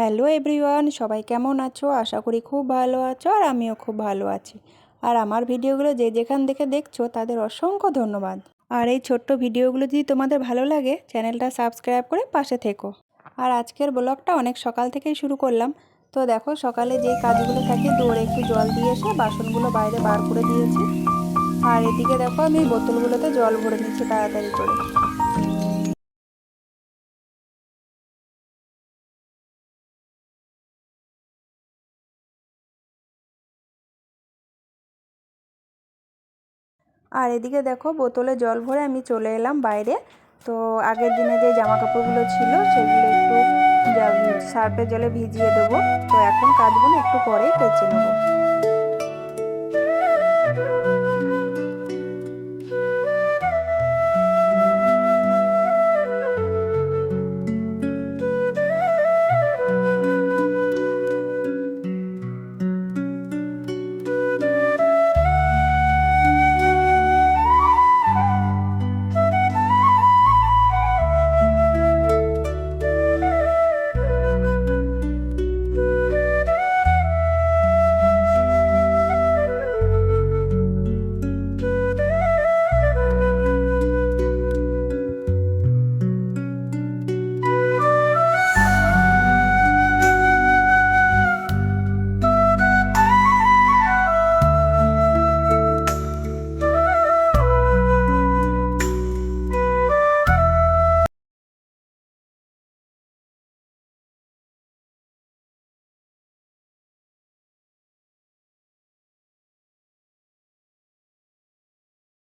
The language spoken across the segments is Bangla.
হ্যালো এভরিওয়ান, সবাই কেমন আছো? আশা করি খুব ভালো আছো আর আমিও খুব ভালো আছি। আর আমার ভিডিওগুলো যে যেখান থেকে দেখছো তাদের অসংখ্য ধন্যবাদ। আর এই ছোট্ট ভিডিওগুলো যদি তোমাদের ভালো লাগে চ্যানেলটা সাবস্ক্রাইব করে পাশে থেকো। আর আজকের ব্লগটা অনেক সকাল থেকেই শুরু করলাম। তো দেখো সকালে যেই কাজগুলো থাকে দৌড়ে একটু জল দিয়ে এসে বাসনগুলো বাইরে বার করে দিয়েছি। আর এদিকে দেখো আমি বোতলগুলোতে জল ভরে নিচ্ছি তাড়াতাড়ি করে। আর এদিকে দেখো বোতলে জল ভরে আমি চলে এলাম বাইরে। তো আগের দিনে যে জামা কাপড়গুলো ছিল সেগুলো একটু সার্ফের জলে ভিজিয়ে দেবো। তো এখন কাচবো না, একটু পরেই কেচে নেবো।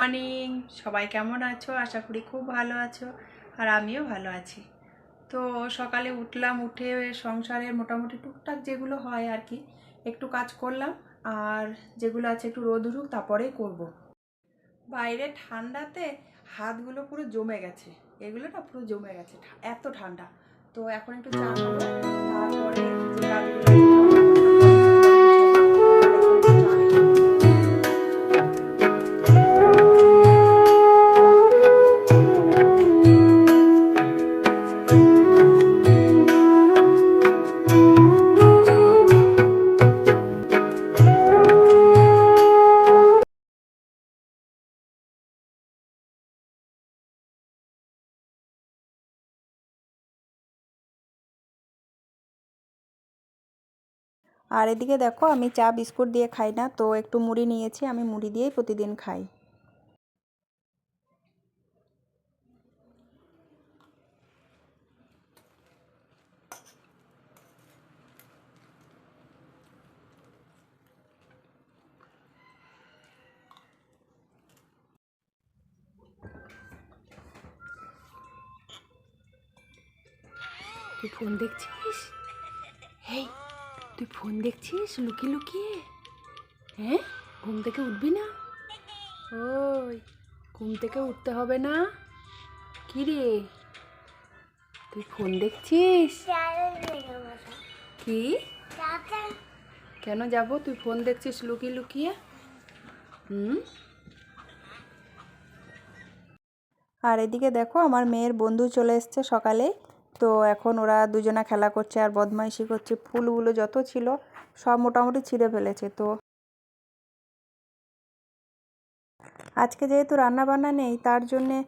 মর্নিং, সবাই কেমন আছো? আশা করি খুব ভালো আছো আর আমিও ভালো আছি। তো সকালে উঠলাম, উঠে সংসারের মোটামুটি টুকটাক যেগুলো হয় আর কি একটু কাজ করলাম। আর যেগুলো আছে একটু রোদ উঠুক তারপরেই করব। বাইরে ঠান্ডাতে হাতগুলো পুরো জমে গেছে, এগুলো না পুরো জমে গেছে, এত ঠান্ডা। তো এখন একটু চা খাবো, তারপরে যে কাজগুলো আর এদিকে দেখো আমি চা বিস্কুট দিয়ে খাই না, তো একটু মুড়ি নিয়েছি, আমি মুড়ি দিয়েই প্রতিদিন খাই। তুই ফোন দেখছিস? হেই, তুই ফোন দেখছিস লুকিয়ে লুকিয়ে? হ্যাঁ, ঘুম থেকে উঠবি না? ওই, ঘুম থেকে উঠতে হবে না? কি রে, তুই ফোন দেখছিস? কি? কেন যাব? তুই ফোন দেখছিস লুকিয়ে লুকিয়ে? আর এদিকে দেখো আমার মেয়ের বন্ধু চলে এসছে সকালে। তো এখন ওরা দুজনা খেলা করছে আর বদমাইশি করছে, ফুলগুলো যত ছিল সব মোটামুটি ছিঁড়ে ফেলেছে। তো আজকে যেহেতু রান্না বান্না নেই তার জন্যে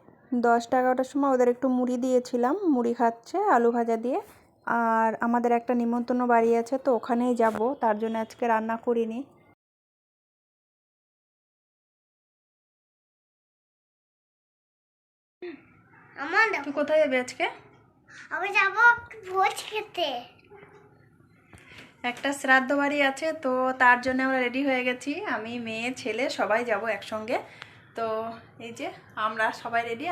10টা 11টার সময় ওদের একটু মুড়ি দিয়েছিলাম, মুড়ি খাচ্ছে আলু ভাজা দিয়ে। আর আমাদের একটা নিমন্ত্রণ বাড়ি আছে, তো ওখানেই যাব, তার জন্য আজকে রান্না করিনি। তুই কোথায় যাবি আজকে? আমি যাব ভোজ খেতে। একটা শ্রাদ্ধ বাড়ি আছে, তো তার জন্য আমরা রেডি হয়ে গেছি, আমি মেয়ে ছেলে সবাই যাব একসঙ্গে। তো এই যে আমরা সবাই রেডি।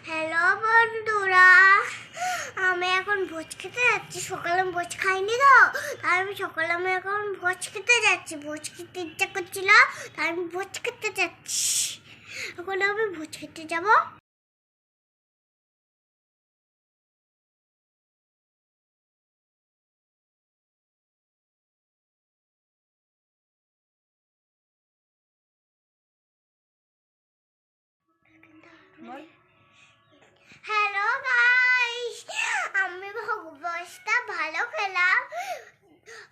হ্যালো বন্ধুরা, আমি এখন ভোজ খেতে যাচ্ছি। সকালে আমি ভোজ খাইনি তো, তাই আমি এখন ভোজ খেতে যাচ্ছি। ভোজ খেতে ইচ্ছা করছিল, তাই আমি ভোজ খেতে যাচ্ছি। এখন আমি ভোজ খেতে যাব। হ্যালো গাইস, আমি ভোজটা ভালো খেলাম।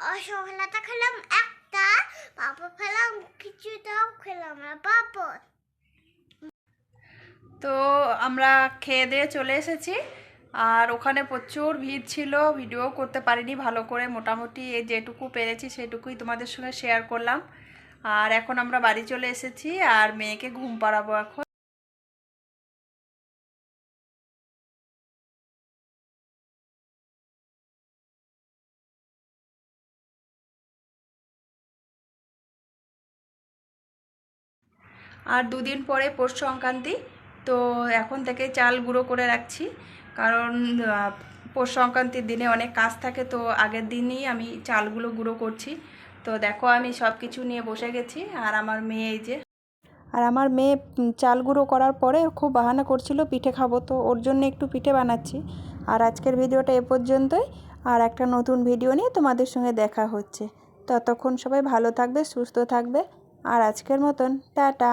সকালটা খেলাম একটা, পাপড় খেলাম, কিছুটাও খেলাম না পাপড়। তো আমরা খেয়ে দিয়ে চলে এসেছি, আর ওখানে প্রচুর ভিড় ছিল, ভিডিও করতে পারিনি ভালো করে, মোটামুটি এই যেটুকু পেরেছি সেটুকুই তোমাদের সঙ্গে শেয়ার করলাম। আর এখন আমরা বাড়ি চলে এসেছি, আর মেয়েকে ঘুম পাড়াবো এখন। আর দুদিন পরে পৌষ সংক্রান্তি, তো এখন থেকে চাল গুঁড়ো করে রাখছি, কারণ পৌষ সংক্রান্তির দিনে অনেক কাজ থাকে, তো আগের দিনই আমি চালগুলো গুঁড়ো করছি। তো দেখো আমি সব কিছু নিয়ে বসে গেছি, আর আমার মেয়ে এই যে, আর আমার মেয়ে চাল গুঁড়ো করার পরে খুব বাহানা করছিল পিঠে খাবো, তো ওর জন্য একটু পিঠে বানাচ্ছি। আর আজকের ভিডিওটা এ পর্যন্তই, আর একটা নতুন ভিডিও নিয়ে তোমাদের সঙ্গে দেখা হচ্ছে। ততক্ষণ সবাই ভালো থাকবে, সুস্থ থাকবে, আর আজকের মতন টাটা।